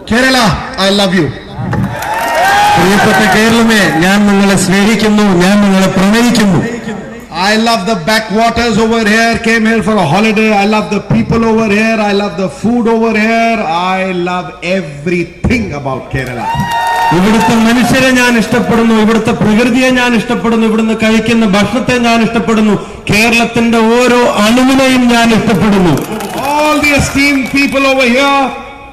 Kerala, I love you. പ്രിയപ്പെട്ട കേരളമേ, ഞാൻ നിങ്ങളെ സ്നേഹിക്കുന്നു, ഞാൻ നിങ്ങളെ പ്രണയിക്കുന്നു. I love the backwaters over here, came here for a holiday. I love the people over here. I love the food over here. I love everything about Kerala. ഇവിടുത്തെ മനുഷ്യരെ ഞാൻ ഇഷ്ടപ്പെടുന്നു, ഇവിടുത്തെ പ്രകൃതിയെ ഞാൻ ഇഷ്ടപ്പെടുന്നു, ഇവിടുന്ന് കഴിക്കുന്ന ഭക്ഷണത്തെ ഞാൻ ഇഷ്ടപ്പെടുന്നു, കേരളത്തിന്റെ ഓരോ അണുവിനെയും ഞാൻ ഇഷ്ടപ്പെടുന്നു. All the esteemed people over here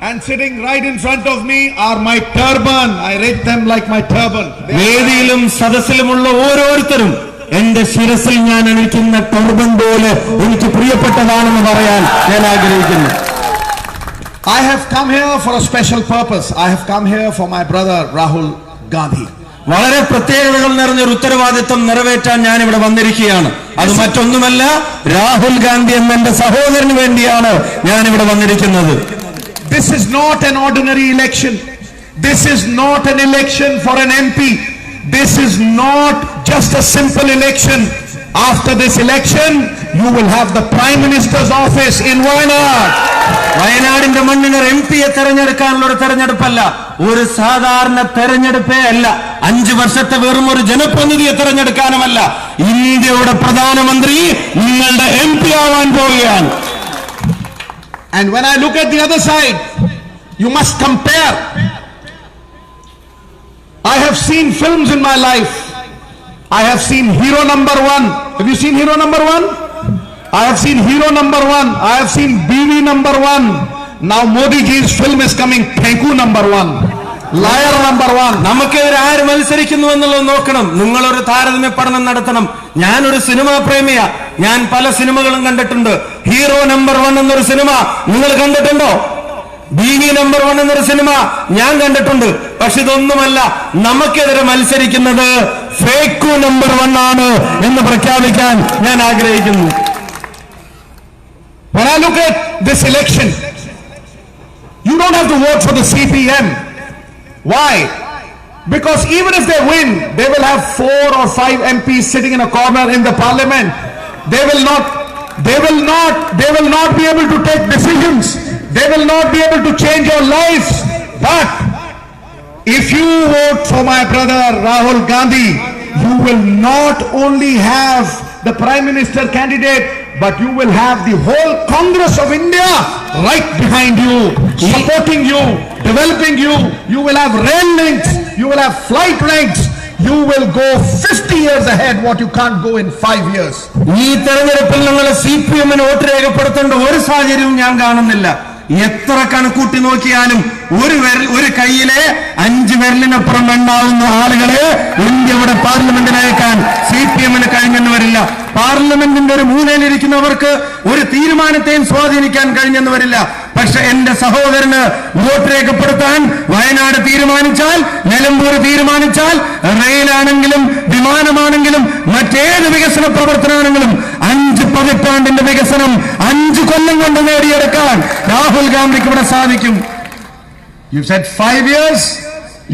and sitting right in front of me are my turban. I rate them like my turban. വേദിയിലും സദസ്സിലുമുള്ള ഓരോരുത്തരും എന്റെ ശിരസിൽ ഞാൻ അണിയിക്കുന്ന ടർബൻ പോലെ എനിക്ക് പ്രിയപ്പെട്ടതാണെന്ന് പറയാൻ ഞാൻ ആഗ്രഹിക്കുന്നു. I have come here for a special purpose. I have come here for my brother Rahul Gandhi. വളരെ പ്രത്യേകതകൾ നിറഞ്ഞൊരു ഉത്തരവാദിത്വം നിറവേറ്റാൻ ഞാൻ ഇവിടെ വന്നിരിക്കുകയാണ്. അത് മറ്റൊന്നുമല്ല, രാഹുൽ ഗാന്ധി എന്ന എന്റെ സഹോദരന് വേണ്ടിയാണ് ഞാൻ ഇവിടെ വന്നിരിക്കുന്നത്. This is not an ordinary election. This is not an election for an MP. This is not just a simple election. After this election, you will have the Prime Minister's office in Wayanad. വയനാടിന്റെ മണ്ണിന് MP-യെ തെരഞ്ഞെടുക്കാനുള്ള ഒരു തെരഞ്ഞെടുപ്പല്ല, ഒരു സാധാരണ തെരഞ്ഞെടുപ്പേ അല്ല. 5 വർഷത്തെ വെറും ഒരു ജനപ്രതിനിധിയെ തെരഞ്ഞെടുക്കാനുമല്ല, ഇന്ത്യയുടെ പ്രധാനമന്ത്രി നിങ്ങളുടെ MP ആവാൻ പോവുകയാണ്. And when I look at the other side, you must compare. I have seen films in my life. I have seen Hero Number 1. Have you seen Hero Number 1? I have seen Hero Number 1. I have seen BV Number 1. Now Modi ji's film is coming. Thanku Number 1. Liar Number 1. നമുക്കെതിരെ ആര് മത്സരിക്കുന്നു എന്നുള്ളത് നോക്കണം. നിങ്ങളൊരു താരതമ്യ പഠനം നടത്തണം. ഞാനൊരു സിനിമാ പ്രേമിയാ. ഞാൻ പല സിനിമകളും കണ്ടിട്ടുണ്ട്. ഹീറോ നമ്പർ 1 എന്നൊരു സിനിമ നിങ്ങൾ കണ്ടിട്ടുണ്ടോ? BV നമ്പർ 1 എന്നൊരു സിനിമ ഞാൻ കണ്ടിട്ടുണ്ട്. പക്ഷെ ഇതൊന്നുമല്ല, നമുക്കെതിരെ മത്സരിക്കുന്നത് ഫേക്കു നമ്പർ 1 ആണ് എന്ന് പ്രഖ്യാപിക്കാൻ ഞാൻ ആഗ്രഹിക്കുന്നു. When I look at this election, you don't have to vote for the CPM. Why? Because even if they win, they will have 4 or 5 MPs sitting in a corner in the parliament. They will not be able to take decisions. They will not be able to change your lives. But if you vote for my brother Rahul Gandhi, you will not only have the Prime Minister candidate, but you will have the whole Congress of India right behind you, supporting you, developing you. You will have rail links, you will have flight links. You will go 50 years ahead what you can't go in 5 years. ഈ തെരഞ്ഞെടുപ്പിൽ നിങ്ങൾ CPM-ന് vote രേഖപ്പെടുത്തേണ്ട ഒരു സാഹചര്യവും ഞാൻ കാണുന്നില്ല. എത്ര കണക്കൂട്ടി നോക്കിയാലും ഒരു കൈയിലെ 5 വിരലിനപ്പുറം എണ്ണാവുന്ന ആളുകളെ ഇന്ത്യയുടെ പാർലമെന്റിന് അയക്കാൻ CPM-ന് കഴിഞ്ഞെന്ന് വരില്ല. പാർലമെന്റിന്റെ ഒരു മൂലയിലിരിക്കുന്നവർക്ക് ഒരു തീരുമാനത്തെയും സ്വാധീനിക്കാൻ കഴിഞ്ഞെന്ന് വരില്ല. പക്ഷെ എന്റെ സഹോദരന് വോട്ട് രേഖപ്പെടുത്താൻ വയനാട് തീരുമാനിച്ചാൽ, നിലമ്പൂർ തീരുമാനിച്ചാൽ, റെയിലാണെങ്കിലും വിമാനമാണെങ്കിലും മറ്റേത് വികസന പ്രവർത്തനമാണെങ്കിലും 5 പതിറ്റാണ്ടിന്റെ വികസനം 5 കൊല്ലം കൊണ്ട് നേടിയെടുക്കാൻ രാഹുൽ ഗാന്ധിക്ക് ഇവിടെ സാധിക്കും. You said 5 years,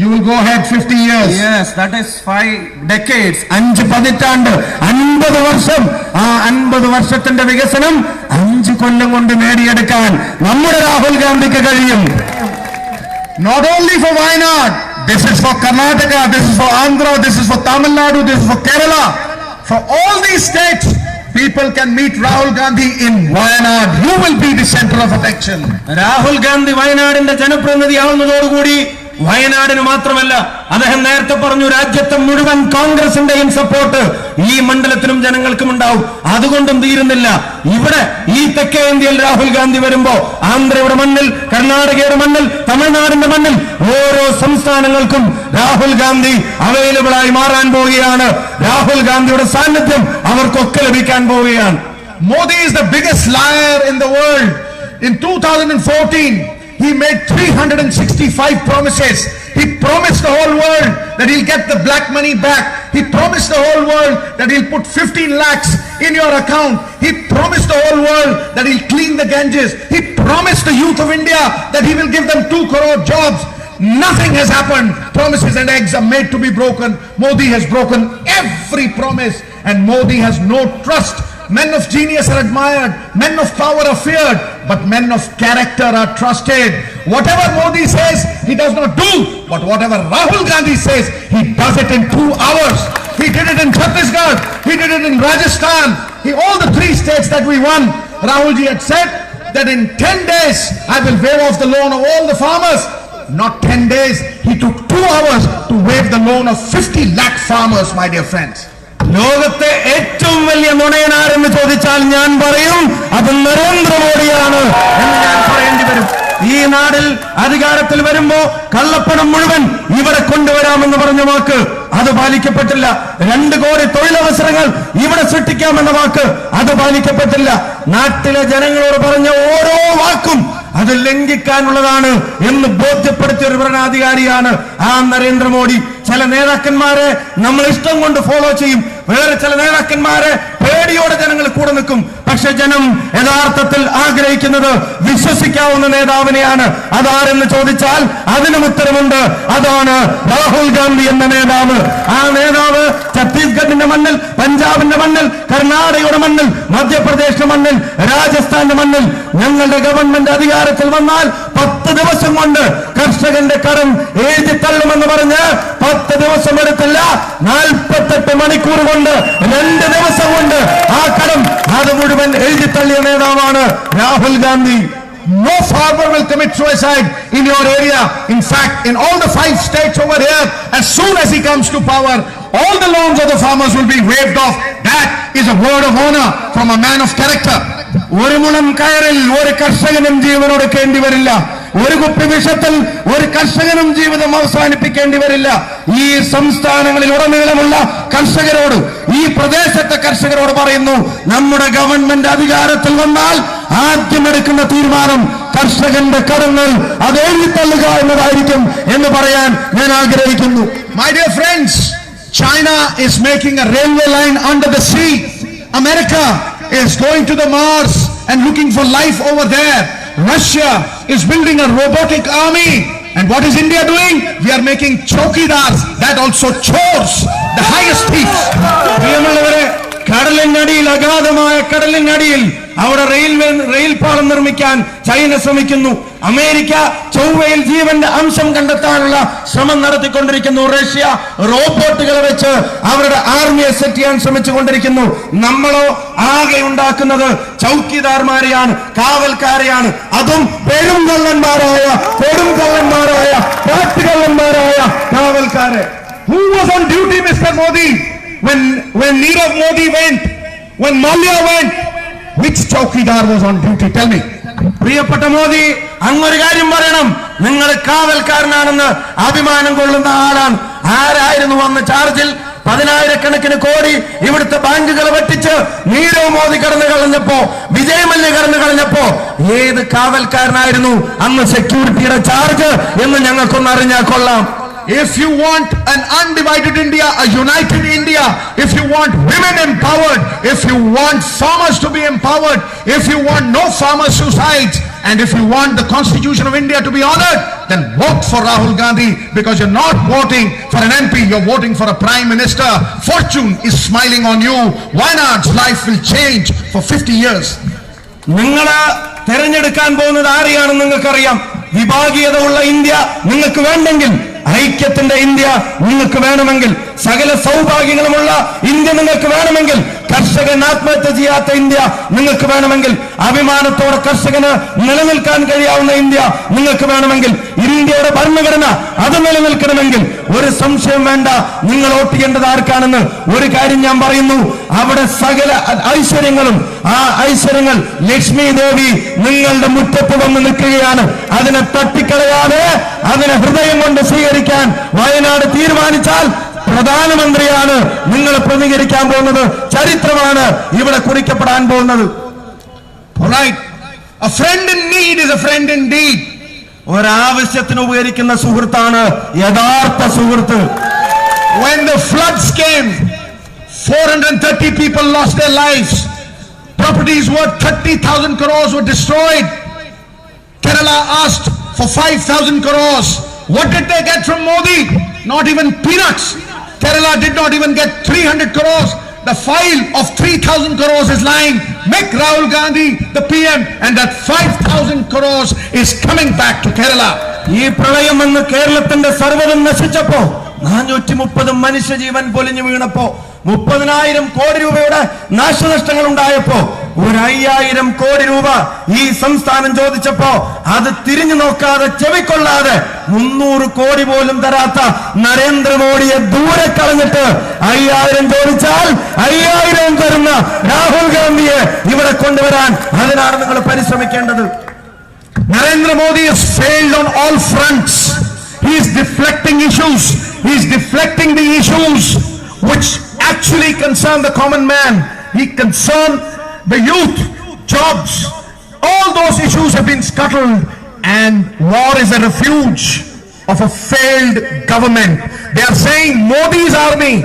you will go ahead 50 years. Yes, that is 5 decades. 5 പതിറ്റാണ്ട്, 50 വർഷം. ആ 50 വർഷത്തിന്റെ വികസനം 5 കൊല്ലം കൊണ്ട് നേടിയെടുക്കാൻ നമ്മുടെ രാഹുൽ ഗാന്ധിക്ക് കഴിയും. Not only for Wayanad, this is for Karnataka, this is for Andhra, this is for Tamil Nadu, this is for Kerala. For all these states, people can meet Rahul Gandhi in Wayanad. You will be the center of attention. Rahul Gandhi വയനാടിന്റെ ജനപ്രതിനിധിയാവുന്നതോടുകൂടി വയനാടിന് മാത്രമല്ല, അദ്ദേഹം നേരത്തെ പറഞ്ഞു, രാജ്യത്തെ മുഴുവൻ കോൺഗ്രസിന്റെയും support ഈ മണ്ഡലത്തിനും ജനങ്ങൾക്കും ഉണ്ടാവും. അതുകൊണ്ടും തീരുന്നില്ല. ഇവിടെ ഈ തെക്കേ ഇന്ത്യയിൽ രാഹുൽ ഗാന്ധി വരുമ്പോ ആന്ധ്രയുടെ മണ്ണിൽ, കർണാടകയുടെ മണ്ണിൽ, തമിഴ്നാടിന്റെ മണ്ണിൽ ഓരോ സംസ്ഥാനങ്ങൾക്കും രാഹുൽ ഗാന്ധി അവൈലബിൾ ആയി മാറാൻ പോവുകയാണ്. രാഹുൽ ഗാന്ധിയുടെ സാന്നിധ്യം അവർക്കൊക്കെ ലഭിക്കാൻ പോവുകയാണ്. Modi is the biggest liar in the world. In 2014, he made 365 promises. He promised the whole world that he'll get the black money back. He promised the whole world that he'll put 15 lakhs in your account. He promised the whole world that he'll clean the Ganges. He promised the youth of India that he will give them 2 crore jobs. Nothing has happened. Promises and eggs are made to be broken. Modi has broken every promise, and Modi has no trust men of genius are admired, men of power are feared, but men of character are trusted. Whatever Modi says, he does not do, but whatever Rahul Gandhi says, he does it in 2 hours. He did it in Chhattisgarh, he did it in Rajasthan, all the 3 states that we won. Rahulji had said that in 10 days, I will waive off the loan of all the farmers. Not 10 days, he took 2 hours to waive the loan of 50 lakh farmers, my dear friends. ലോകത്തെ ഏറ്റവും വലിയ നുണയനാരെന്ന് ചോദിച്ചാൽ ഞാൻ പറയും അത് നരേന്ദ്രമോദിയാണ് എന്ന് ഞാൻ പറയേണ്ടി വരും. ഈ നാടിൽ അധികാരത്തിൽ വരുമ്പോ കള്ളപ്പണം മുഴുവൻ ഇവിടെ കൊണ്ടുവരാമെന്ന് പറഞ്ഞ വാക്ക് അത് പാലിക്കപ്പെട്ടില്ല. 2 കോടി തൊഴിലവസരങ്ങൾ ഇവിടെ സൃഷ്ടിക്കാമെന്ന വാക്ക് അത് പാലിക്കപ്പെട്ടില്ല. നാട്ടിലെ ജനങ്ങളോട് പറഞ്ഞ ഓരോ വാക്കും അത് ലംഘിക്കാനുള്ളതാണ് എന്ന് ബോധ്യപ്പെടുത്തിയ ഒരു ഭരണാധികാരിയാണ് ആ നരേന്ദ്രമോദി. ചില നേതാക്കന്മാരെ നമ്മൾ ഇഷ്ടം കൊണ്ട് ഫോളോ ചെയ്യും, വേറെ ചില നേതാക്കന്മാരെ പേടിയോടെ ജനങ്ങൾ കൂടെ നിൽക്കും. പക്ഷെ ജനം യഥാർത്ഥത്തിൽ ആഗ്രഹിക്കുന്നത് വിശ്വസിക്കാവുന്ന നേതാവിനെയാണ്. അതാരെന്ന് ചോദിച്ചാൽ അതിനും ഉത്തരമുണ്ട്. അതാണ് രാഹുൽ ഗാന്ധി എന്ന നേതാവ്. ആ നേതാവ് ഛത്തീസ്ഗഡിന്റെ മണ്ണിൽ, പഞ്ചാബിന്റെ മണ്ണിൽ, കർണാടകയുടെ മണ്ണിൽ, മധ്യപ്രദേശിന്റെ മണ്ണിൽ, രാജസ്ഥാന്റെ മണ്ണിൽ ഞങ്ങളുടെ ഗവൺമെന്റ് അധികാരത്തിൽ വന്നാൽ 10 ദിവസം കൊണ്ട് കർഷകന്റെ കടം എഴുതി തള്ളുമെന്ന് പറഞ്ഞ് 10 ദിവസം എടുത്തില്ല, 48 മണിക്കൂർ കൊണ്ട് 2 ദിവസം കൊണ്ട് ആ കടം അത് മുഴുവൻ എഴുതി തള്ളിയ നേതാവാണ് Rahul Gandhi. No farmer will commit suicide in your area. In fact, in all the 5 states over here, as soon as he comes to power, all the loans of the farmers will be waived off. That is a word of honor from a man of character. ഒരു മുളം കയറിൽ ഒരു കർഷകനും ജീവൻ ഒടുക്കേണ്ടി വരില്ല. ഒരു കുപ്പി വിഷത്തിൽ ഒരു കർഷകനും ജീവിതം അവസാനിപ്പിക്കേണ്ടി വരില്ല. ഈ സംസ്ഥാനങ്ങളിൽ ഉടനീളമുള്ള കർഷകരോട്, ഈ പ്രദേശത്തെ കർഷകരോട് പറയുന്നു, നമ്മുടെ ഗവൺമെന്റ് അധികാരത്തിൽ വന്നാൽ ആദ്യം എടുക്കുന്ന തീരുമാനം കർഷകന്റെ കടങ്ങൾ അത് എഴുതിത്തള്ളുക എന്നതായിരിക്കും എന്ന് പറയാൻ ഞാൻ ആഗ്രഹിക്കുന്നു. My dear friends, China is making a railway line under the sea. America is going to the Mars and looking for life over there. Russia is building a robotic army. And what is India doing? We are making chowkidars, that also chores, the highest thieves. പ്രിയമുള്ളവരെ, കടലിനടിയിൽ, അഗാധമായ കടലിനടിയിൽ അവിടെ rail പാളം നിർമ്മിക്കാൻ China ശ്രമിക്കുന്നു. America ചൊവ്വയിൽ ജീവന്റെ അംശം കണ്ടെത്താനുള്ള ശ്രമം നടത്തിക്കൊണ്ടിരിക്കുന്നു. റഷ്യ റോബോട്ടുകളെ വെച്ച് അവരുടെ ആർമിയെ സെറ്റ് ചെയ്യാൻ ശ്രമിച്ചുകൊണ്ടിരിക്കുന്നു. നമ്മളോ ആകെ ഉണ്ടാക്കുന്നത് ചൗക്കിദാർമാരെയാണ്, കാവൽക്കാരെയാണ്. അതും കൊടുംകള്ളന്മാരായ കാട്ടുകള്ളന്മാരായ കാവൽക്കാരെ. Who was on duty, Mr. Modi? When Nirav Modi went, when Mallya went, which chowkidar was on duty? Tell me. പ്രിയപ്പെട്ട മോദി, അങ്ങൊരു കാര്യം പറയണം, നിങ്ങൾ കാവൽക്കാരനാണെന്ന് അഭിമാനം കൊള്ളുന്ന ആളാണ്. ആരായിരുന്നു വന്ന ചാർജിൽ 10,000 കോടി ഇവിടുത്തെ ബാങ്കുകൾ വെട്ടിച്ച് നീരവ് മോദി കടന്നു കളഞ്ഞപ്പോ, വിജയ് മല്യ കടന്നു കളഞ്ഞപ്പോ ഏത് കാവൽക്കാരനായിരുന്നു അന്ന് സെക്യൂരിറ്റിയുടെ ചാർജ് എന്ന് ഞങ്ങൾക്കൊന്ന് അറിഞ്ഞാൽ കൊള്ളാം. If you want an undivided India, a united India, if you want women empowered, if you want farmers to be empowered, if you want no farmer suicides, and if you want the Constitution of India to be honored, then vote for Rahul Gandhi, because you're not voting for an MP, you're voting for a Prime Minister. Fortune is smiling on you. Wayanad's life will change for 50 years. നിങ്ങള് തെരഞ്ഞെടുക്കാൻ പോകുന്നത് ആരെയാണെന്ന് നിങ്ങൾക്കറിയാം. വിഭാഗീയത ഉള്ള India നിങ്ങൾക്ക് വേണ്ടെങ്കിൽ, ഐക്യത്തിന്റെ India നിങ്ങൾക്ക് വേണമെങ്കിൽ, സകല സൗഭാഗ്യങ്ങളുമുള്ള ഇന്ത്യ നിങ്ങൾക്ക് വേണമെങ്കിൽ, കർഷകൻ ആത്മഹത്യ ചെയ്യാത്ത ഇന്ത്യ നിങ്ങൾക്ക് വേണമെങ്കിൽ, അഭിമാനത്തോടെ കർഷകന് നിലനിൽക്കാൻ കഴിയാവുന്ന ഇന്ത്യ നിങ്ങൾക്ക് വേണമെങ്കിൽ, ഇന്ത്യയുടെ ഭരണഘടന അത് നിലനിൽക്കണമെങ്കിൽ ഒരു സംശയം വേണ്ട, നിങ്ങൾ വോട്ട് ചെയ്യേണ്ടത് ആർക്കാണെന്ന്. ഒരു കാര്യം ഞാൻ പറയുന്നു, അവിടെ സകല ഐശ്വര്യങ്ങളും, ആ ഐശ്വര്യങ്ങൾ ലക്ഷ്മി ദേവി നിങ്ങളുടെ മുറ്റത്ത് വന്ന് നിൽക്കുകയാണ്. അതിനെ തട്ടിക്കളയാതെ അതിനെ ഹൃദയം കൊണ്ട് സ്വീകരിക്കാൻ വയനാട് തീരുമാനിച്ചാൽ പ്രധാനമന്ത്രിയാണ് നിങ്ങൾ പ്രതികരിക്കാൻ പോകുന്നത്. ചരിത്രമാണ് ഇവിടെ കുറിക്കപ്പെടാൻ പോകുന്നത്. Alright, a friend in need is a friend indeed. ഒരാവശ്യത്തിന് ഉപകരിക്കുന്ന സുഹൃത്താണ് യഥാർത്ഥ സുഹൃത്ത്. When the floods came, 430 people lost their lives. Properties worth 30,000 crores were destroyed. Kerala asked for 5,000 crores. What did they get from Modi? Not even peanuts. Kerala did not even get 300 crores. the file of 3,000 crores is lying. Make Rahul Gandhi the PM, and that 5,000 crores is coming back to Kerala. ഈ പ്രളയം വന്ന് കേരളത്തിന്റെ സർവ്വതും നശിച്ചപ്പോ 430 മനുഷ്യജീവൻ പൊലിഞ്ഞു വീണപ്പോ 30,000 കോടി രൂപയുടെ നാശനഷ്ടങ്ങൾ ഉണ്ടായപ്പോ 1,000 കോടി രൂപ ഈ സംസ്ഥാനം ചോദിച്ചപ്പോ അത് തിരിഞ്ഞു നോക്കാതെ ചെവിക്കൊള്ളാതെ 300 കോടി പോലും തരാത്ത നരേന്ദ്രമോദിയെ ദൂരെ കളഞ്ഞിട്ട് 5,000 ചോദിച്ചാൽ 5,000 തരുന്ന രാഹുൽ ഗാന്ധിയെ ഇവിടെ കൊണ്ടുവരാൻ അതിനാണ് നിങ്ങൾ പരിശ്രമിക്കേണ്ടത്. Narendra Modi has failed on all fronts. He is deflecting issues. He is deflecting the issues which actually concern the common man. He concerned the youth, jobs. All those issues have been scuttled, and war is a refuge of a failed government. They are saying Modi's army.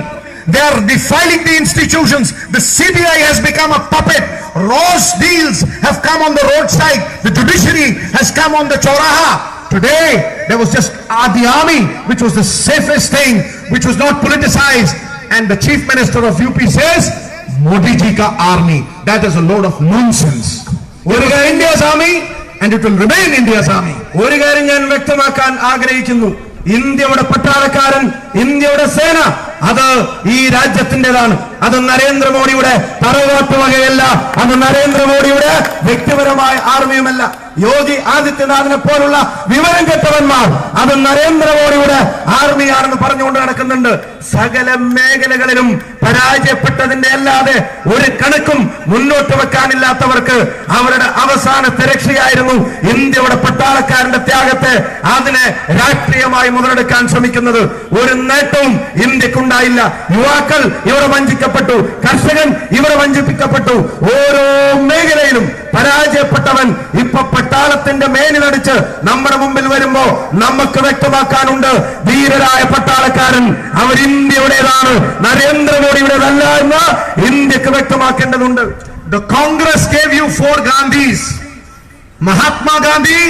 They are defiling the institutions. The CBI has become a puppet. Rose deals have come on the roadside. The judiciary has come on the Choraha. Today, there was just the army, which was the safest thing, which was not politicized. And the chief minister of UP says, Modi ji ka army. That is a load of nonsense. It is India's army, and it will remain India's army. ഒരു കാര്യം ഞാൻ വ്യക്തമാക്കാൻ ആഗ്രഹിക്കുന്നു. ഇന്ത്യയുടെ പട്ടാളക്കാരൻ, ഇന്ത്യയുടെ സേന, അത് ഈ രാജ്യത്തിൻ്റെതാണ്. അത് നരേന്ദ്രമോദിയുടെ തറവാട്ട് വകയല്ല. അത് നരേന്ദ്രമോദിയുടെ വ്യക്തിപരമായ ആർമിയുമല്ല. യോഗി ആദിത്യനാഥിനെ പോലുള്ള വിവരം കെട്ടവന്മാർ അത് നരേന്ദ്രമോദിയുടെ ആർമിയാണെന്ന് പറഞ്ഞുകൊണ്ട് നടക്കുന്നുണ്ട്. സകല മേഖലകളിലും പരാജയപ്പെട്ടതിന്റെ അല്ലാതെ ഒരു കണക്കും മുന്നോട്ട് വെക്കാനില്ലാത്തവർക്ക് അവരുടെ അവസാനത്തെ രക്ഷയായിരുന്നു ഇന്ത്യയുടെ പട്ടാളക്കാരന്റെ ത്യാഗത്തെ അതിനെ രാഷ്ട്രീയമായി മുതലെടുക്കാൻ ശ്രമിക്കുന്നത്. ഒരു നേട്ടവും ഇന്ത്യക്കുണ്ടായില്ല. യുവാക്കൾ ഇവിടെ വഞ്ചിക്കപ്പെട്ടു, കർഷകൻ ഇവിടെ വഞ്ചിപ്പിക്കപ്പെട്ടു. ഓരോ മേഖലയിലും പരാജയപ്പെട്ടവൻ ഇപ്പൊ പട്ടാളത്തിന്റെ മേനിലടിച്ച് നമ്മുടെ മുമ്പിൽ വരുമ്പോ നമുക്ക് വ്യക്തമാക്കാനുണ്ട്, ധീരരായ പട്ടാളക്കാരൻ അവർ ഇന്ത്യയുടേതാണ്, നരേന്ദ്രമോദിയുടേതല്ല എന്ന് ഇന്ത്യക്ക് വ്യക്തമാക്കേണ്ടതുണ്ട്. The Congress gave you 4 Gandhis: Mahatma Gandhi,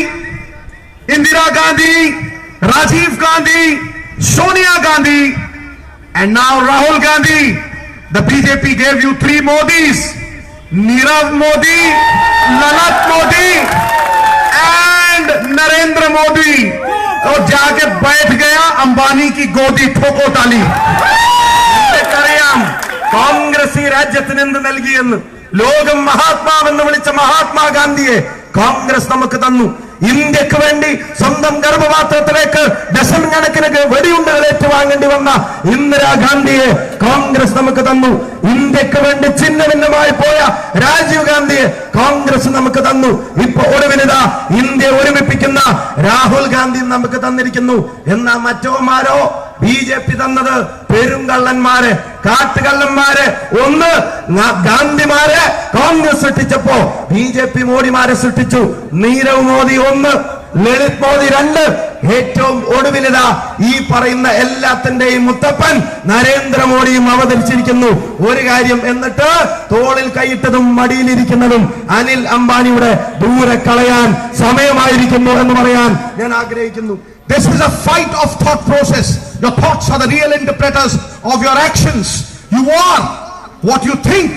Indira Gandhi, Rajiv Gandhi, Sonia Gandhi, and now Rahul Gandhi. The BJP gave you 3 Modis: Nirav Modi, Lalat Modi, and Narendra Modi. और जाके बैठ गया अंबानी की गोदी ठोको ताली. അറിയാം കോൺഗ്രസ് ഈ രാജ്യത്തിന് എന്ത് നൽകിയെന്ന്. ലോകം മഹാത്മാവെന്ന് വിളിച്ച മഹാത്മാഗാന്ധിയെ കോൺഗ്രസ് നമുക്ക് തന്നു. ഇന്ത്യക്ക് വേണ്ടി സ്വന്തം ഗർഭപാത്രത്തിലേക്ക് ഡസൻ കണക്കിന് വെടിയുണ്ടകൾ ഏറ്റുവാങ്ങേണ്ടി വന്ന ഇന്ദിരാഗാന്ധിയെ കോൺഗ്രസ് നമുക്ക് തന്നു. ഇന്ത്യക്ക് വേണ്ടി ഛിന്നഭിന്നമായി പോയ രാജീവ് ഗാന്ധിയെ കോൺഗ്രസ് നമുക്ക് തന്നു. ഇപ്പൊ ഒടുവിലിതാ ഇന്ത്യ ഒരുമിപ്പിക്കുന്ന രാഹുൽ ഗാന്ധി നമുക്ക് തന്നിരിക്കുന്നു. എന്നാ മറ്റോമാരോ BJP തന്നത് പെരുങ്കള്ളന്മാരെ, കാട്ടുകള്ളന്മാരെ. ഒന്ന് ഗാന്ധിമാരെ കോൺഗ്രസ് സൃഷ്ടിച്ചപ്പോ BJP മോഡിമാരെ സൃഷ്ടിച്ചു. നീരവ് മോദി 1, ലളിത് മോദി 2, ഏറ്റവും ഒടുവിലിതാ ഈ പറയുന്ന എല്ലാത്തിന്റെയും മുത്തപ്പൻ നരേന്ദ്രമോദിയും അവതരിച്ചിരിക്കുന്നു. ഒരു കാര്യം എന്നിട്ട് തോളിൽ കൈയിട്ടതും മടിയിലിരിക്കുന്നതും അനിൽ അംബാനിയുടെ ദൂരെ കളയാൻ സമയമായിരിക്കുന്നു എന്ന് പറയാൻ ഞാൻ ആഗ്രഹിക്കുന്നു. This is a fight of thought process. Your thoughts are the real interpreters of your actions. You are what you think.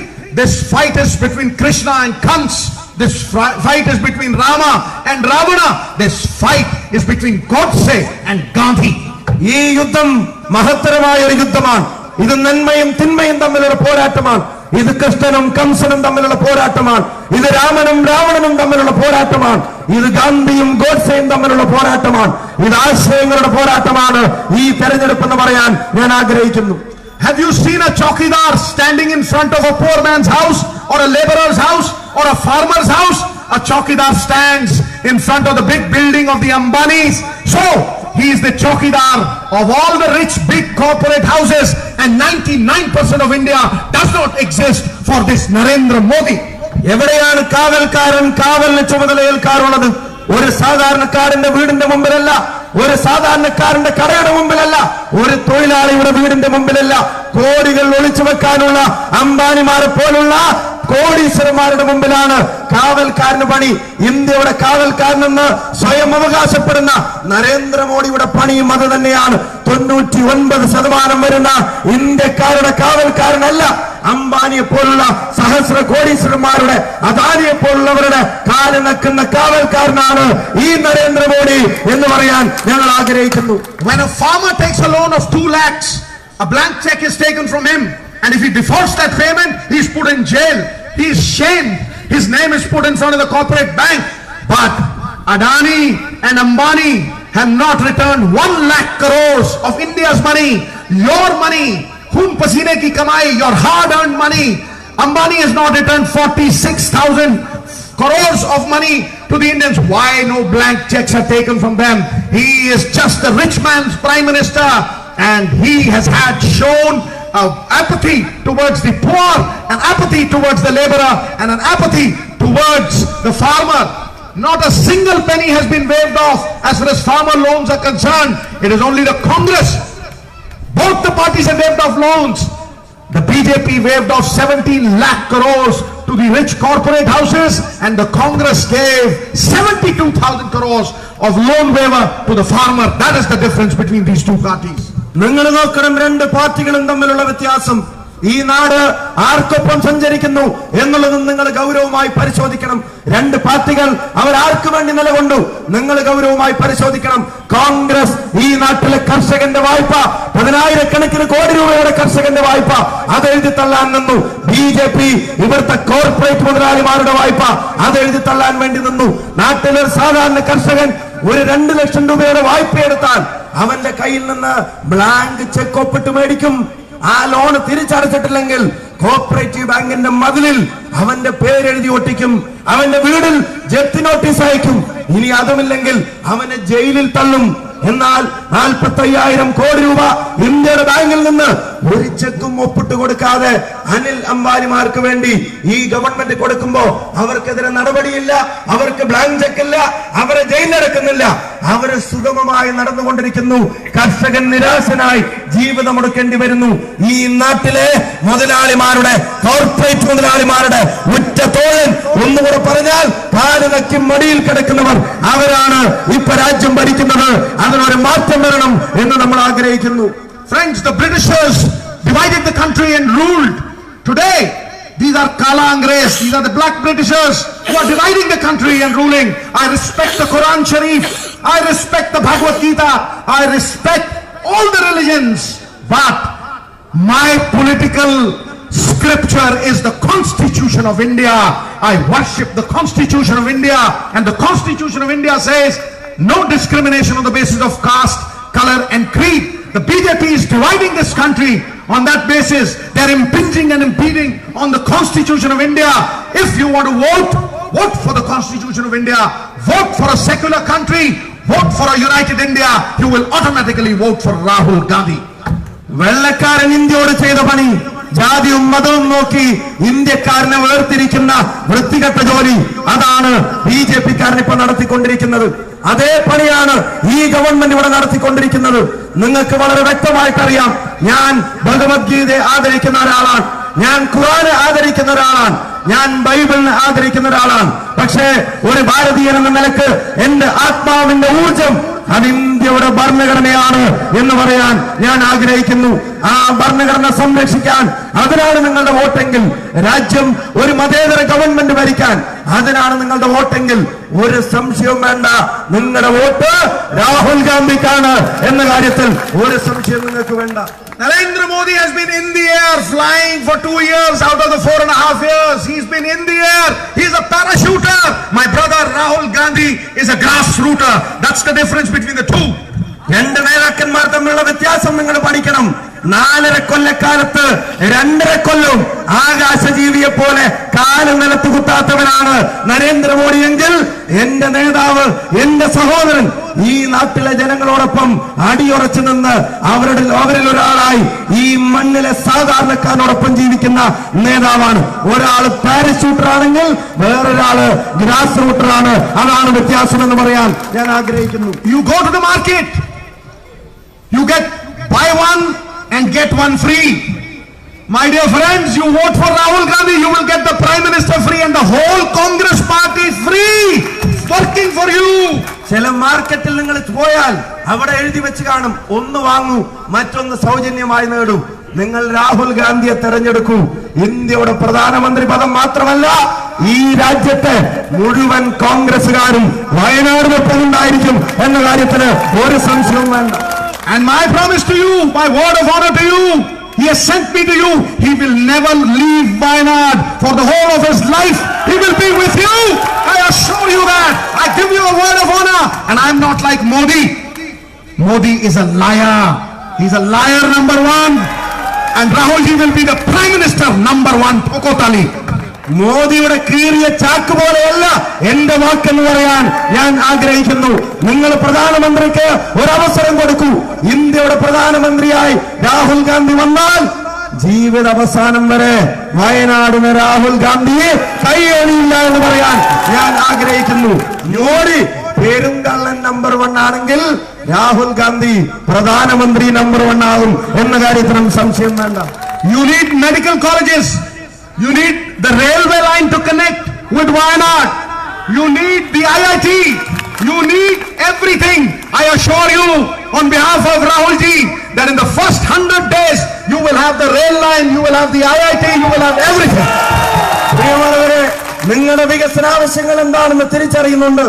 This fight is between Krishna and Kans. This fight is between Rama and Ravana. This fight is between Godse and Gandhi. ഈ യുദ്ധം മഹത്തരമായ ഒരു യുദ്ധമാണ്. ഇത് നന്മയും തിന്മയും തമ്മിലുള്ള പോരാട്ടമാണ്. ഇത് കൃഷ്ണനും കംസനും തമ്മിലുള്ള പോരാട്ടമാണ്. ഇത് രാമനും രാവണനും തമ്മിലുള്ള പോരാട്ടമാണ്. ഇത് ഗാന്ധിയും ഗോഡ്സെയും തമ്മിലുള്ള പോരാട്ടമാണ്. ഇത് ആശയങ്ങളുടെ പോരാട്ടമാണ് ഈ തെരഞ്ഞെടുപ്പ് എന്ന് പറയാൻ ഞാൻ ആഗ്രഹിക്കുന്നു. Have you seen a chowkidar standing in front of a poor man's house or a laborer's house or a farmer's house? A chowkidar stands in front of the big building of the Ambanis. So he is the chowkidar of all the rich big corporate houses, and 99% of India does not exist for this Narendra Modi. എവിടെയാണ് കാവൽക്കാരൻ കാവലിന് ചുമതലയേൽക്കാറുള്ളത്? ഒരു സാധാരണക്കാരന്റെ വീടിന്റെ മുമ്പിലല്ല, ഒരു സാധാരണക്കാരന്റെ കടയുടെ മുമ്പിലല്ല, ഒരു തൊഴിലാളിയുടെ വീടിന്റെ മുമ്പിലല്ല. കോടികൾ ഒളിച്ചു വെക്കാനുള്ള അംബാനിമാരെ പോലുള്ള കോടീശ്വരന്മാരുടെ മുമ്പിലാണ് കാവൽക്കാരന് പണി. ഇന്ത്യയുടെ കാവൽക്കാരനെന്ന് സ്വയം അവകാശപ്പെടുന്ന നരേന്ദ്രമോദിയുടെ പണിയും അത് തന്നെയാണ്. 99% വരുന്ന ഇന്ത്യക്കാരുടെ കാവൽക്കാരനല്ല അംബാനിയെ പോലുള്ള സഹസ്ര കോടീശ്വരന്മാരുടെ, അദാനിയെ പോലുള്ളവരുടെ കാല് നക്കുന്ന കാവൽക്കാരനാണ് ഈ നരേന്ദ്രമോദി എന്ന് പറയാൻ ഞങ്ങൾ ആഗ്രഹിക്കുന്നു. When a farmer takes a loan of 2 lakhs, a blank check is taken from him, and if he defaults that payment, he is put in jail. He is shamed. His name is put in front of the corporate bank. But Adani and Ambani have not returned 1 lakh crores of India's money, your money, khoon pasine ki kamai, your hard-earned money. Ambani has not returned 46,000 crores of money to the Indians. Why no blank checks are taken from them? He is just the rich man's prime minister, and he has had shown apathy towards the poor, an apathy towards the laborer, and an apathy towards the farmer. Not a single penny has been waived off as far as farmer loans are concerned. It is only the Congress. Both the parties have waived off loans. The BJP waived off 17 lakh crores to the rich corporate houses, and the Congress gave 72,000 crores of loan waiver to the farmer. That is the difference between these two parties. നിങ്ങൾ നോക്കണം, രണ്ട് പാർട്ടികളും തമ്മിലുള്ള വ്യത്യാസം. ഈ നാട് ആർക്കൊപ്പം സഞ്ചരിക്കുന്നു എന്നുള്ളത് നിങ്ങൾ ഗൗരവമായി പരിശോധിക്കണം. രണ്ട് പാർട്ടികൾ അവർ ആർക്ക് വേണ്ടി നിലകൊണ്ടു നിങ്ങൾ ഗൗരവമായി പരിശോധിക്കണം. കോൺഗ്രസ് ഈ നാട്ടിലെ കർഷകന്റെ വായ്പ, 10,000 കോടി രൂപയുടെ കർഷകന്റെ വായ്പ അതെഴുതി തള്ളാൻ നിന്നു. BJP ഇവിടുത്തെ കോർപ്പറേറ്റ് മുതലാളിമാരുടെ വായ്പ അതെഴുതി തള്ളാൻ വേണ്ടി നിന്നു. നാട്ടിലെ സാധാരണ കർഷകൻ ഒരു 2 ലക്ഷം രൂപയുടെ വായ്പ എടുത്താൽ അവന്റെ കയ്യിൽ നിന്ന് ബ്ലാങ്ക് ചെക്ക് ഒപ്പിട്ട് മേടിക്കും. ആ ലോൺ തിരിച്ചടച്ചിട്ടില്ലെങ്കിൽ കോപ്പറേറ്റീവ് ബാങ്കിന്റെ മതിലിൽ അവന്റെ പേരെഴുതി ഒട്ടിക്കും, അവന്റെ വീടിൽ ജപ്തി നോട്ടീസ് അയക്കും. ഇനി അതുമില്ലെങ്കിൽ അവനെ ജയിലിൽ തള്ളും. എന്നാൽ 45,000 കോടി രൂപ ഇന്ത്യയുടെ ബാങ്കിൽ നിന്ന് ഒരു ചെക്കും ഒപ്പിട്ട് കൊടുക്കാതെ അനിൽ അംബാനിമാർക്ക് വേണ്ടി ഈ ഗവൺമെന്റ് കൊടുക്കുമ്പോ അവർക്കെതിരെ നടപടിയില്ല, അവർക്ക് ബ്ലാങ്ക് ചെക്കില്ല, അവരെ ജയിലിലടക്കുന്നില്ല, അവര് സുഗമമായി നടന്നുകൊണ്ടിരിക്കുന്നു. കർഷകൻ നിരാശനായി ജീവിതം ഒടുക്കേണ്ടി വരുന്നു. ഈ നാട്ടിലെ മുതലാളിമാരുടെ, കോർപ്പറേറ്റ് മുതലാളിമാരുടെ ഉറ്റ തോഴൻ, ഒന്നുകൂടെ പറഞ്ഞാൽ കാല് നക്കി മടിയിൽ കിടക്കുന്നവർ, അവരാണ് ഇപ്പൊ രാജ്യം ഭരിക്കുന്നത്. അതിനൊരു മാറ്റം വരണം എന്ന് നമ്മൾ ആഗ്രഹിക്കുന്നു. Friends, the Britishers divided the country and ruled. Today, these are Kala Angres, these are the black Britishers who are dividing the country and ruling. I respect the Quran Sharif, I respect the Bhagavad Gita, I respect all the religions, but my political scripture is the Constitution of India. I worship the Constitution of India, and the Constitution of India says no discrimination on the basis of caste, color and creed. The BJP is dividing this country on that basis. They are impinging and impeding on the Constitution of India. If you want to vote, vote for the Constitution of India. Vote for a secular country. Vote for a united India. You will automatically vote for Rahul Gandhi. വെള്ളക്കാരൻ ഇന്ത്യയോട് ചെയ്ത പണി, ജാതിയും മതവും നോക്കി ഇന്ത്യക്കാരനെ വേർതിരിക്കുന്ന വൃത്തികെട്ട ജോലി, അതാണ് BJP-കാരൻ ഇപ്പൊ നടത്തിക്കൊണ്ടിരിക്കുന്നത്. അതേ പണിയാണ് ഈ ഗവൺമെന്റ് ഇവിടെ നടത്തിക്കൊണ്ടിരിക്കുന്നത്. നിങ്ങൾക്ക് വളരെ വ്യക്തമായിട്ടറിയാം, ഞാൻ ഭഗവത്ഗീതയെ ആദരിക്കുന്ന ഒരാളാണ്, ഞാൻ ഖുർആനെ ആദരിക്കുന്ന ഒരാളാണ്, ഞാൻ ബൈബിളിനെ ആദരിക്കുന്ന ഒരാളാണ്. പക്ഷേ ഒരു ഭാരതീയൻ എന്ന നിലക്ക് എന്റെ ആത്മാവിന്റെ ഊർജം അത് ഇന്ത്യയുടെ ഭരണഘടനയാണ് എന്ന് പറയാൻ ഞാൻ ആഗ്രഹിക്കുന്നു. ആ ഭരണഘടന സംരക്ഷിക്കാൻ അതിനാണ് നിങ്ങളുടെ വോട്ടെങ്കിൽ, രാജ്യം ഒരു മതേതര ഗവൺമെന്റ് ഭരിക്കാൻ അതിനാണ് നിങ്ങളുടെ വോട്ടെങ്കിൽ, ഒരു സംശയവും വേണ്ട, നിങ്ങളുടെ വോട്ട് രാഹുൽ ഗാന്ധിക്കാണ് എന്ന കാര്യത്തിൽ ഒരു സംശയം നിങ്ങൾക്ക് വേണ്ട. Narendra Modi has been in the air, flying for 2 years out of the 4.5 years. He's been in the air. He's a parachuter. My brother Rahul Gandhi is a grassrooter. That's the difference between the two. രണ്ട് നേതാക്കന്മാർ തമ്മിലുള്ള വ്യത്യാസം നിങ്ങൾ പഠിക്കണം. 4.5 കൊല്ലക്കാലത്ത് 2.5 കൊല്ലം ആകാശജീവിയെ പോലെ കാല് നിലത്ത് കുത്താത്തവനാണ് നരേന്ദ്രമോദി എങ്കിൽ എന്റെ നേതാവ്, എന്റെ സഹോദരൻ ഈ നാട്ടിലെ ജനങ്ങളോടൊപ്പം അടിയുറച്ചു നിന്ന് അവരിൽ ഒരാളായി ഈ മണ്ണിലെ സാധാരണക്കാരനോടൊപ്പം ജീവിക്കുന്ന നേതാവാണ്. ഒരാൾ പാരഷൂട്ടർ ആണെങ്കിൽ വേറൊരാള് ഗ്രാസ് റൂട്ടറാണ്. അതാണ് വ്യത്യാസം എന്ന് പറയാൻ ഞാൻ ആഗ്രഹിക്കുന്നു. You go to the market, you get buy one and get one free. My dear friends, you vote for Rahul Gandhi, you will get the Prime Minister free and the whole Congress party free, working for you. ചില മാർക്കറ്റിൽ നിങ്ങൾ പോയാൽ അവിടെ എഴുതി വെച്ച് കാണും, ഒന്ന് വാങ്ങൂ മറ്റൊന്ന് സൗജന്യമായി നേടൂ. നിങ്ങൾ രാഹുൽ ഗാന്ധിയെ തെരഞ്ഞെടുക്കൂ. ഇന്ത്യയുടെ പ്രധാനമന്ത്രി പദം മാത്രമല്ല, ഈ രാജ്യത്തെ മുഴുവൻ കോൺഗ്രസുകാരും വയനാടിനൊപ്പം ഉണ്ടായിരിക്കും എന്ന കാര്യത്തിന് ഒരു സംശയവും വേണ്ട. And my promise to you, my word of honor to you, he has sent me to you. He will never leave Wayanad for the whole of his life. He will be with you. I assure you that. I give you a word of honor. And I'm not like Modi. Modi is a liar. He's a liar number one. And Rahulji will be the Prime Minister number one. Pokotali. മോദിയുടെ കീറിയ ചാക്ക് പോലെയല്ല എന്റെ വാക്കെന്ന് പറയാൻ ഞാൻ ആഗ്രഹിക്കുന്നു. നിങ്ങൾ പ്രധാനമന്ത്രിക്ക് ഒരവസരം കൊടുക്കൂ. ഇന്ത്യയുടെ പ്രധാനമന്ത്രിയായി രാഹുൽ ഗാന്ധി വന്നാൽ ജീവിത അവസാനം വരെ വയനാടിന് രാഹുൽ ഗാന്ധിയെ കൈയൊഴിയില്ല എന്ന് പറയാൻ ഞാൻ ആഗ്രഹിക്കുന്നു. മോദി പെരുങ്കള്ളൻ നമ്പർ 1 ആണെങ്കിൽ രാഹുൽ ഗാന്ധി പ്രധാനമന്ത്രി നമ്പർ 1 ആകും എന്ന കാര്യത്തിനും സംശയം വേണ്ട. You need medical colleges. You need the railway line to connect with Wayanad. You need the IIT. You need everything. I assure you on behalf of Rahulji that in the first 100 days you will have the rail line, you will have the IIT, you will have everything. പ്രിയമുള്ളവരെ, നിങ്ങളുടെ വികസന ആവശ്യങ്ങൾ എന്താണെന്ന് തിരിച്ചറിയുന്നുണ്ട്.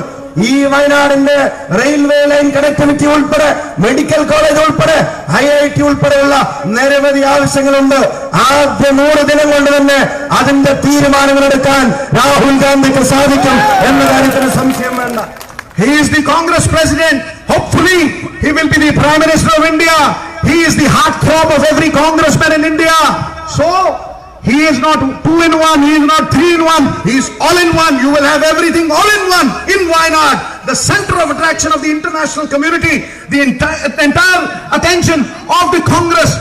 ഈ വയനാടിന്റെ railway line connectivity ഉൾപ്പെടെ medical college ഉൾപ്പെടെ IIT ഉൾപ്പെടെയുള്ള നിരവധി ആവശ്യങ്ങളുണ്ട്. ആദ്യ 100 ദിനം കൊണ്ട് തന്നെ അതിന്റെ തീരുമാനങ്ങൾ എടുക്കാൻ രാഹുൽ ഗാന്ധിക്ക് സാധിക്കും എന്ന കാര്യത്തിന് സംശയം വേണ്ട. He is the Congress president. Hopefully he will be the Prime Minister of India. He is the heartthrob of every congressman in India. So he is not 2 in 1, he is not 3 in 1, he is all in one. You will have everything all in one in Wayanad, the center of attraction of the international community. The entire attention of the Congress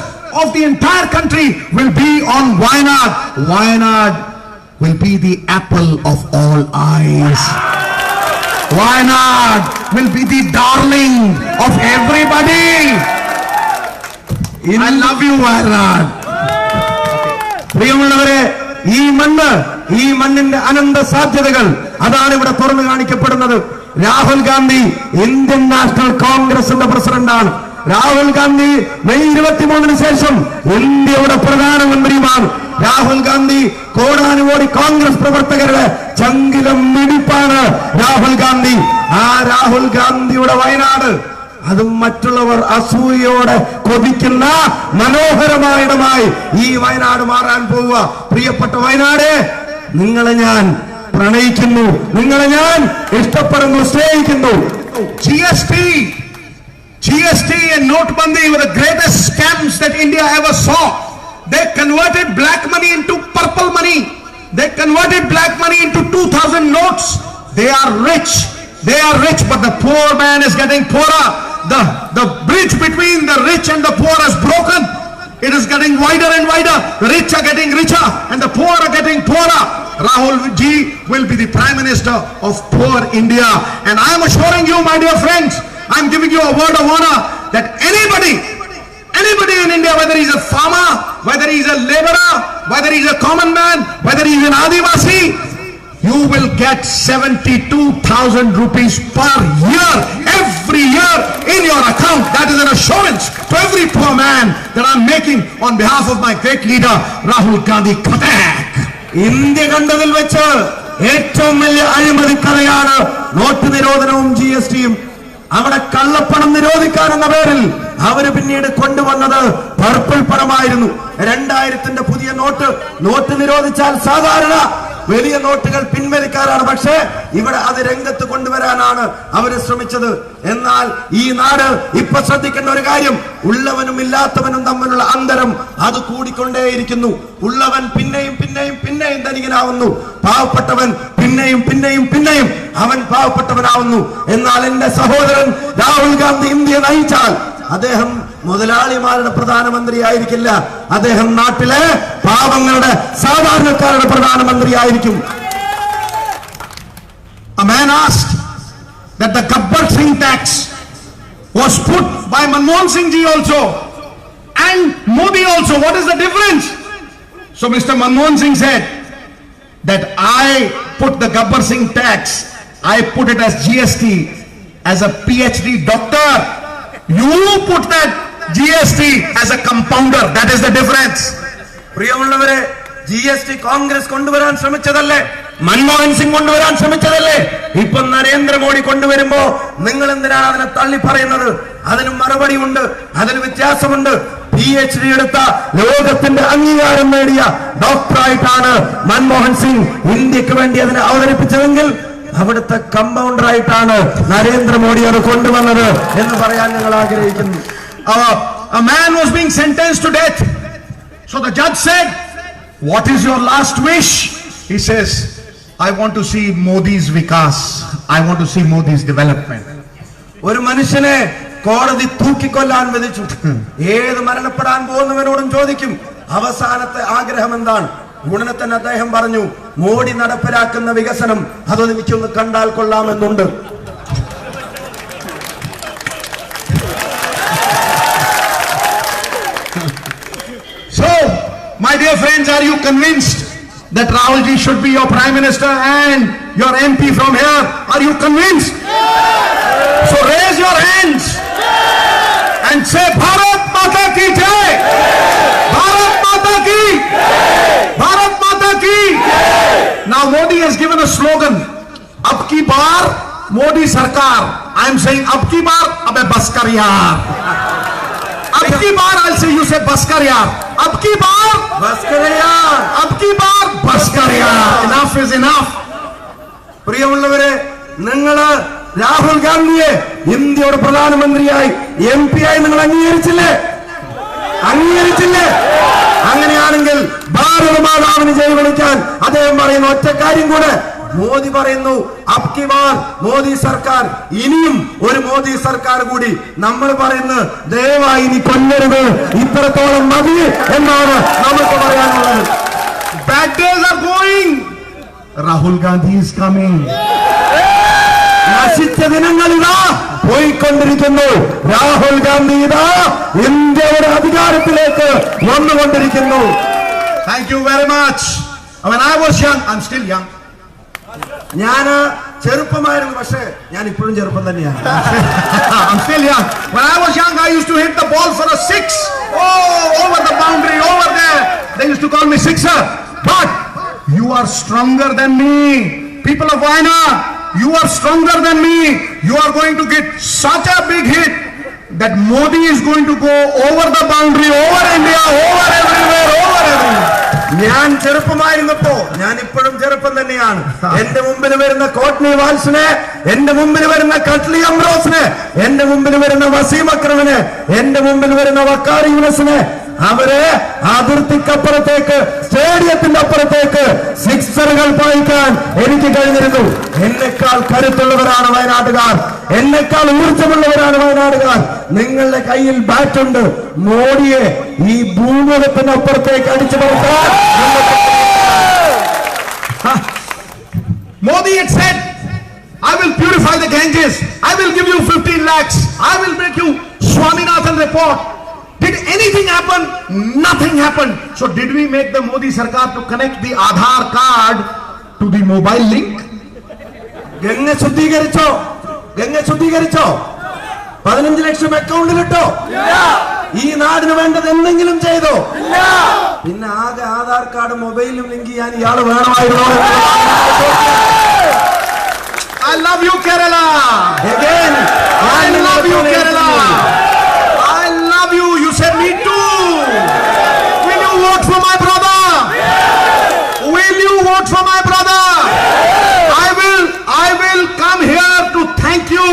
of the entire country will be on Wayanad. Wayanad will be the apple of all eyes. Wayanad will be the darling of everybody. I love you, Wayanad. പ്രിയമുള്ളവരെ, ഈ മണ്ണിന്റെ അനന്ത സാധ്യതകൾ അതാണ് ഇവിടെ തുറന്നു കാണിക്കപ്പെടുന്നത്. Rahul Gandhi Indian national കോൺഗ്രസിന്റെ പ്രസിഡന്റാണ്. Rahul Gandhi May 23 ശേഷം ഇന്ത്യയുടെ പ്രധാനമന്ത്രിയുമാണ്. രാഹുൽ ഗാന്ധി കോടാനുകോടി കോൺഗ്രസ് പ്രവർത്തകരുടെ ചങ്കിലം മിടിപ്പാണ് രാഹുൽ ഗാന്ധി. ആ രാഹുൽ ഗാന്ധിയുടെ വയനാട്, അതും മറ്റുള്ളവർ അസൂയയോടെ കൊതിക്കുന്ന മനോഹരമായിടമായി ഈ വയനാട് മാറാൻ പോവുക. പ്രിയപ്പെട്ട വയനാട്, നിങ്ങളെ ഞാൻ പ്രണയിക്കുന്നു, നിങ്ങളെ ഞാൻ ഇഷ്ടപ്പെടുന്നു, സ്നേഹിക്കുന്നു. GST and Notebandi were the greatest scams that India ever saw. They converted black money into purple money. They converted black money into 2000 notes. They are rich. They are rich, but the poor man is getting poorer. The bridge between the rich and the poor is broken. It is getting wider and wider. The rich are getting richer and the poor are getting poorer. Rahul Ji will be the Prime Minister of poor India. And I am assuring you, my dear friends, I am giving you a word of honor that anybody in India, whether he is a farmer, whether he is a laborer, whether he is a common man, whether he is an Adivasi, you will get 72,000 rupees per year, every year in your account. That is an assurance to every poor man that I am making on behalf of my great leader, Rahul Gandhi. India കണ്ടതിൽ വെച്ച് ഏറ്റവും വലിയ അഴിമതിക്കഥയാണ് not നിരോധനവും GSTയും. അവിടെ കള്ളപ്പണം നിരോധിക്കാൻ എന്ന പേരിൽ അവര് പിന്നീട് കൊണ്ടുവന്നത് പർപ്പിൾ പണമായിരുന്നു. 2000ന്റെ പുതിയ നോട്ട് നിരോധിച്ചാൽ സാധാരണ വലിയ നോട്ടുകൾ പിൻവലിക്കാറാണ്. പക്ഷേ ഇവിടെ അത് രംഗത്ത് കൊണ്ടുവരാനാണ് അവര് ശ്രമിച്ചത്. എന്നാൽ ഈ നാട് ഇപ്പൊ ശ്രദ്ധിക്കേണ്ട ഒരു കാര്യം, ഉള്ളവനും ഇല്ലാത്തവനും തമ്മിലുള്ള അന്തരം അത് കൂടിക്കൊണ്ടേയിരിക്കുന്നു. ഉള്ളവൻ പിന്നെയും ധനികനാവുന്നു, പാവപ്പെട്ടവൻ പിന്നെയും അവൻ പാവപ്പെട്ടവനാവുന്നു. എന്നാൽ എന്റെ സഹോദരൻ രാഹുൽ ഗാന്ധി ഇന്ത്യ നയിച്ചാൽ അദ്ദേഹം മുതലാളിമാരുടെ പ്രധാനമന്ത്രി ആയിരിക്കില്ല, അദ്ദേഹം നാട്ടിലെ പാവങ്ങളുടെ സാധാരണക്കാരുടെ പ്രധാനമന്ത്രി ആയിരിക്കും. A man asked that the Gabbar Singh tax was put by Manmohan Singh ji also and Modi also. What is the difference? So Mr. Manmohan Singh said that I put the Gabbar Singh tax, I put it as GST as a PhD doctor. You put that GST as a compounder. That is the difference. പ്രിയമുള്ളവരെ, GST Congress കൊണ്ടുവരാൻ ശ്രമിച്ചതല്ലേ? മൻമോഹൻ സിംഗ് കൊണ്ടുവരാൻ ശ്രമിച്ചതല്ലേ? ഇപ്പൊ നരേന്ദ്രമോദി കൊണ്ടുവരുമ്പോ നിങ്ങൾ എന്തിനാണ് അതിനെ തള്ളി പറയുന്നത്? അതിന് മറുപടി ഉണ്ട്, അതിന് വ്യത്യാസമുണ്ട്. PhD എടുത്ത ലോകത്തിന്റെ അംഗീകാരം നേടിയ ഡോക്ടറായിട്ടാണ് മൻമോഹൻ സിംഗ് ഇന്ത്യക്ക് വേണ്ടി അതിനെ അവതരിപ്പിച്ചതെങ്കിൽ അവിടുത്തെ കമ്പൗണ്ടറായിട്ടാണ് നരേന്ദ്രമോദി അത് കൊണ്ടുവന്നത് എന്ന് പറയാൻ ഞങ്ങൾ ആഗ്രഹിക്കുന്നു. A man was being sentenced to death. So the judge said, "What is your last wish?" He says, "I want to see Modi's vikas. I want to see Modi's development." ഒരു മനുഷ്യനെ കോടതി തൂക്കിക്കൊല്ലാൻ വിധിച്ചു. ഏത് മരണപ്പെടാൻ പോകുന്നവനോടും ചോദിക്കും, അവസാനത്തെ ആഗ്രഹം എന്താണ്? ഉടനെ തന്നെ അദ്ദേഹം പറഞ്ഞു, മോഡി നടപ്പിലാക്കുന്ന വികസനം അതൊന്ന് എനിക്കൊന്ന് കണ്ടാൽ കൊള്ളാമെന്നുണ്ട്. So, my dear friends, are you convinced that Rahulji should be your Prime Minister and your MP from here? Are you convinced? So raise your hands and say, Bharat Mata Ki Jai! Bharat Mata Ki! Bharat Mata Ki! Now Modi has given a slogan, Ab ki baar Modi Sarkar. I am saying, Ab ki baar, abe bas kar yaar. Ab ki baar, I'll say, you say bas kar yaar. Ab ki baar, bas kar yaar. Ab ki baar, bas kar yaar. Enough is enough. പ്രിയമുള്ളവരെ, നിങ്ങള് രാഹുൽ ഗാന്ധിയെ ഇന്ത്യയുടെ പ്രധാനമന്ത്രിയായി MP ആയി നിങ്ങൾ അംഗീകരിച്ചില്ലേ? അങ്ങനെയാണെങ്കിൽ ഭാരത മാതാവിന് ജയ് വിളിക്കാൻ അദ്ദേഹം പറയുന്ന ഒറ്റ കാര്യം കൂടെ. മോദി പറയുന്നു, അബ് കി ബാർ മോദി സർക്കാർ, ഇനിയും ഒരു മോദി സർക്കാർ കൂടി. നമ്മൾ പറയുന്നു, ദയവായി ഇനി കൊല്ലരുത്, ഇത്രത്തോളം മതി എന്നാണ് നമുക്ക് പറയാനുള്ളത്. Bad days are going. Rahul Gandhi is coming. നശിച്ച ദിനങ്ങൾ ഇതാ പോയിക്കൊണ്ടിരിക്കുന്നു. രാഹുൽ ഗാന്ധി ഇതാ ഇന്ത്യയുടെ അധികാരത്തിലേക്ക് വന്നുകൊണ്ടിരിക്കുന്നു. Thank you very much. When I was young, I'm still young. ഞാൻ ചെറുപ്പമായിരുന്നു, പക്ഷേ ഞാൻ ഇപ്പോഴും ചെറുപ്പം തന്നെയാണ്. I'm still young. When I was young, I used to hit the ball for a six. Oh, over the boundary, over there. They used to call me sixer. But you are stronger than me. People of Wayanad, you are stronger than me. You are going to get such a big hit that Modi is going to go over the boundary, over India, over everywhere, over everywhere. ഞാൻ ചെറുപ്പമായിരുന്നപ്പോ, ഞാൻ ഇപ്പോഴും ചെറുപ്പം തന്നെയാണ്. എന്റെ മുമ്പിൽ വരുന്ന കോട്ട്നി വാൽസിനെ, എന്റെ മുമ്പിൽ വരുന്ന കട്ട്ലി അംബ്രോസിനെ, എന്റെ മുമ്പിൽ വരുന്ന വസീം അക്രമിനെ, എന്റെ മുമ്പിൽ വരുന്ന വക്കാരി യൂനസിനെ, അവരെ അതിർത്തിക്കപ്പുറത്തേക്ക്, സ്റ്റേഡിയത്തിന്റെ അപ്പുറത്തേക്ക് സിക്സറുകൾ പായിക്കാൻ എനിക്ക് കഴിഞ്ഞിരുന്നു. എന്നെക്കാൾ കരുത്തുള്ളവരാണ് വയനാട്ടുകാർ, എന്നെക്കാൾ ഊർജ്ജമുള്ളവരാണ് വയനാട്ടുകാർ. നിങ്ങളുടെ കയ്യിൽ ബാറ്റുണ്ട്. മോഡിയെ ഈ ഭൂമുഖത്തിന് അപ്പുറത്തേക്ക് അടിച്ചു കൊടുക്കാൻ Modi had said, I will purify the Ganges. I will give you 15 lakhs. I will make you Swaminathan report. Did anything happen? Nothing happened. So did we make the Modi Sarkar to connect the Aadhaar card to the mobile link? Ganga ശുദ്ധീകരിച്ചോ? 15 ലക്ഷം അക്കൗണ്ടിലിട്ടോ? ഈ നാടിന് വേണ്ടത് എന്തെങ്കിലും ചെയ്തോ? പിന്നെ ആകെ Aadhaar card മൊബൈലും link ചെയ്യാൻ ഇയാള് വേണമായിരുന്നോ? I love you, Kerala. Again, I love you, Kerala. I love you. You said me too. Will you vote for my brother? Will you vote for my brother? I will come here to thank you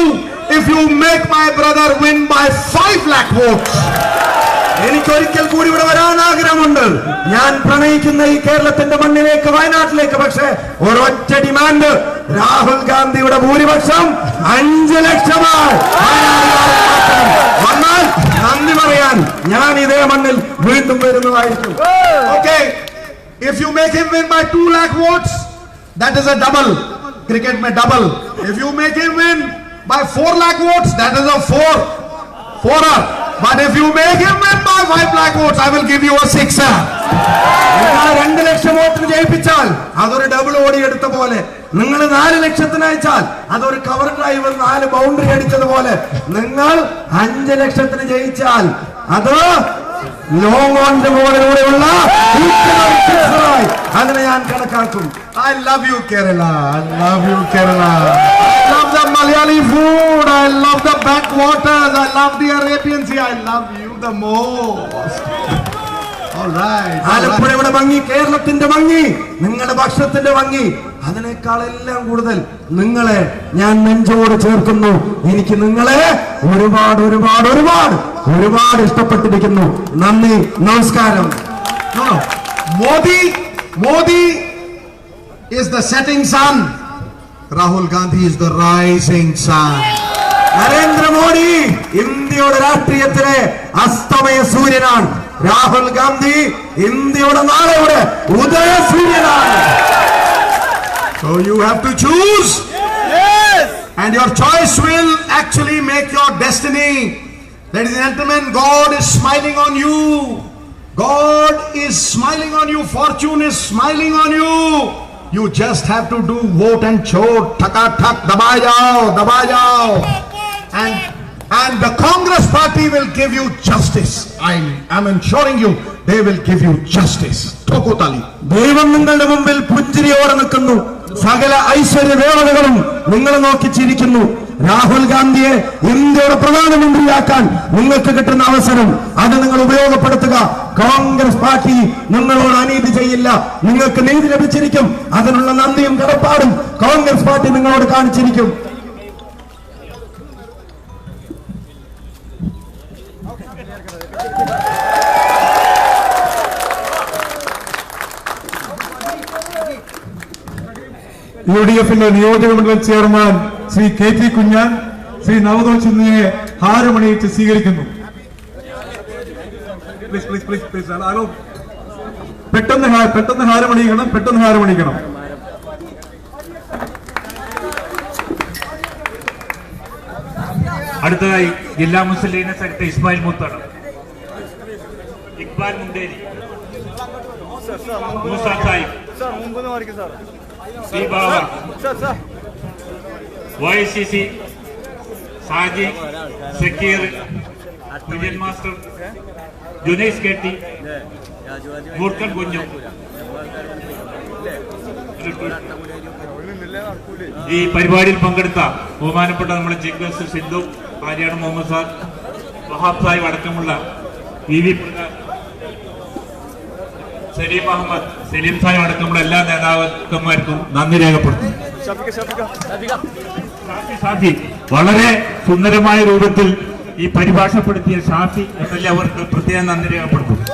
if you make my brother win by 5 lakh votes. എനിക്കൊരിക്കൽ കൂടി ഇവിടെ വരാൻ ആഗ്രഹമുണ്ട്. ഞാൻ പ്രണയിക്കുന്ന ഈ കേരളത്തിന്റെ മണ്ണിലേക്ക്, വയനാട്ടിലേക്ക്. പക്ഷേ ഒരൊറ്റ ഡിമാൻഡ്, രാഹുൽ ഗാന്ധിയുടെ ഭൂരിപക്ഷം 5 ലക്ഷമായി വന്നാൽ നന്ദി പറയാൻ ഞാൻ ഇതേ മണ്ണിൽ വീണ്ടും വരുന്നതായിരിക്കും. Okay, if you make him win by 2 lakh votes, that is a double. Cricket mein double. If you make him win by 4 lakh votes, that is a fourer. But if you make him win by 5 lakh votes, I will give you a sixer. 2 ലക്ഷം വോട്ടിന് ജയിപ്പിച്ചാൽ അതൊരു double ഓടി എടുത്ത പോലെ, നിങ്ങൾ 4 ലക്ഷത്തിന് അയച്ചാൽ അതൊരു cover driver 4 boundary അടിച്ചതുപോലെ, നിങ്ങൾ 5 ലക്ഷത്തിന് ജയിച്ചാൽ അത് ലോങ് ഓണിന്റെ മുകളിലൂടെയുള്ള അതിനെ ഞാൻ കണക്കാക്കും. I love you, Kerala. I love you, Kerala. I love the Malayali food. I love the backwaters. I love the Arabian Sea. I love you the most. All right. ആലപ്പുഴയുടെ ഭംഗി, കേരളത്തിന്റെ ഭംഗി, നിങ്ങളുടെ ഭക്ഷണത്തിന്റെ ഭംഗി, അതിനേക്കാളെല്ലാം കൂടുതൽ നിങ്ങളെ ഞാൻ നെഞ്ചോട് ചേർക്കുന്നു. എനിക്ക് നിങ്ങളെ ഒരുപാട് ഒരുപാട് ഒരുപാട് ഒരുപാട് ഇഷ്ടപ്പെട്ടിരിക്കുന്നു. നന്ദി, നമസ്കാരം. No. Modi is the setting sun. Rahul Gandhi is the rising sun. Narendra Modi ഇന്ത്യയുടെ രാഷ്ട്രീയത്തിലെ അസ്തമയ സൂര്യനാണ്. രാഹുൽ ഗാന്ധി ഇന്ത്യയുടെ നാളെയുടെ ഉദയ സൂര്യനാണ്. So you have to choose. Yes. And your choice will actually make your destiny. Ladies and gentlemen, God is smiling on you. God is smiling on you. Fortune is smiling on you. You just have to do vote and chode. Thaka thak, dabai jao. And the Congress party will give you justice. I am ensuring you, they will give you justice. Tokotali. ദൈവം നിങ്ങളുടെ മുമ്പിൽ പുഞ്ചിരിയോടെ നിൽക്കുന്നു. സകല ഐശ്വര്യ ദേവതകളും നിങ്ങളെ നോക്കി ചിരിക്കുന്നു. രാഹുൽ ഗാന്ധിയെ ഇന്ത്യയുടെ പ്രധാനമന്ത്രിയാക്കാൻ നിങ്ങൾക്ക് കിട്ടുന്ന അവസരം അത് നിങ്ങൾ ഉപയോഗപ്പെടുത്തുക. കോൺഗ്രസ് പാർട്ടി നിങ്ങളോട് അനീതി ചെയ്യില്ല. നിങ്ങൾക്ക് നീതി ലഭിച്ചിരിക്കും. അതിനുള്ള നന്ദിയും കടപ്പാടും കോൺഗ്രസ് പാർട്ടി നിങ്ങളോട് കാണിച്ചിരിക്കും. UDFിന്റെ നിയോജകമണ്ഡലം ചെയർമാൻ ശ്രീ KT കുഞ്ഞാൻ ശ്രീ നവദോഷ് എന്നിവയെ ഹാരമണിയിച്ച് സ്വീകരിക്കുന്നു. പെട്ടെന്ന് ഹാരമണിയിക്കണം. അടുത്തതായി ജില്ലാ മുസ്ലിം ലീഗ് സെക്രട്ടറി ഇസ്മായിൽ മുത്താണ്, Iqbal Munderi, Moosa Sahib, C Baba, YCC Saji, Sakkeer, Vijayan master, Junais KT, Moorkan Kunju. ഈ പരിപാടിയിൽ പങ്കെടുത്ത ബഹുമാനപ്പെട്ട നമ്മുടെ chief guest Sindhu, Aryad Muhammad sir, Wahab Sahib അടക്കമുള്ള PV പ്രകാശ്, സലീം അഹമ്മദ്, സലീം സാഹിബ് അടക്കമുള്ള എല്ലാ നേതാക്കന്മാർക്കും നന്ദി രേഖപ്പെടുത്തുന്നു. ഷാഫി വളരെ സുന്ദരമായ രൂപത്തിൽ ഈ പരിഭാഷപ്പെടുത്തിയ ഷാഫി MLA അവർക്ക് പ്രത്യേകം നന്ദി രേഖപ്പെടുത്തുന്നു.